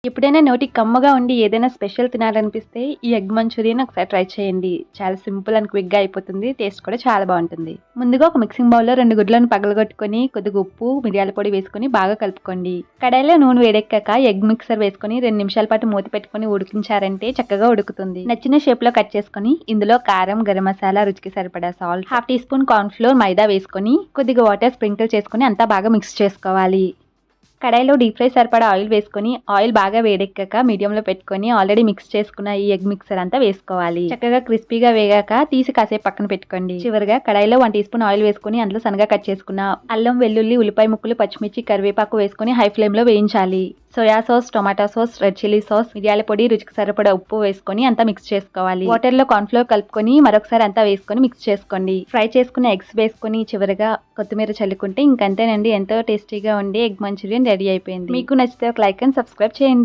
ఎప్పుడైనా నోటికి కమ్మగా ఉండి ఏదైనా స్పెషల్ తినాలనిపిస్తే ఈ ఎగ్ మంచూరియన్ ఒకసారి ట్రై చేయండి. చాలా సింపుల్ అండ్ క్విక్‌గా అయిపోతుంది. టేస్ట్ కూడా చాలా బావుంటుంది. ముందుగా ఒక మిక్సింగ్ బౌల్‌లో 2 గుడ్లను పగలగొట్టుకొని కొద్దిగా ఉప్పు, మిరియాల పొడి వేసుకొని బాగా కలుపుకోండి. కడాయిలో నూనె వేడెక్కాక ఎగ్ మిక్సర్ వేసుకొని 2 నిమిషాల పాటు మూత పెట్టుకొని ఉడికించారంటే చక్కగా ఉడుకుతుంది. నచ్చిన షేప్‌లో కట్ చేసుకొని ఇందులో కారం, గరం మసాలా, రుచికి సరిపడా salt, half teaspoon corn flour, maida వేసుకొని కొద్దిగా వాటర్ స్ప్రింకిల్ చేసుకొని అంతా బాగా మిక్స్ చేసుకోవాలి. కడాయిలో డీప్ ఫ్రై సరిపడా ఆయిల్ వేసుకొని ఆయిల్ బాగా వేడెక్కాక మీడియంలో పెట్టుకొని ఆల్రెడీ మిక్స్ చేసుకున్న ఈ ఎగ్ మిక్సర్ అంతా వేసుకోవాలి. చక్కగా క్రిస్పీగా వేగాక తీసి కాసేపు పక్కన పెట్టుకోండి. చివరిగా కడాయిలో 1 టీ స్పూన్ ఆయిల్ వేసుకొని అందులో సన్నగా కట్ చేసుకున్న అల్లం, వెల్లుల్లి, ఉల్లిపాయ ముక్కలు, పచ్చిమిర్చి, కరివేపాకు వేసుకొని హై ఫ్లేమ్ లో వేయించాలి. Soya sauce, tomato sauce, red chilli sauce, మిరియాల పొడి, రుచికి సరిపడా ఉప్పు వేసుకొని అంతా మిక్స్ చేసుకోవాలి. వాటర్ లో కార్న్ ఫ్లోర్ కలుపుకొని మరొకసారి అంతా వేసుకొని మిక్స్ చేసుకోండి. ఫ్రై చేసుకున్న ఎగ్స్ వేసుకొని చివరిగా కొత్తిమీర చల్లుకుంటే ఇంకంతేనండి, ఎంతో టేస్టీగా ఉండే ఎగ్ మంచూరియన్ రెడీ అయిపోయింది. మీకు నచ్చితే ఒక లైక్ అండ్ సబ్స్క్రైబ్ చేయండి.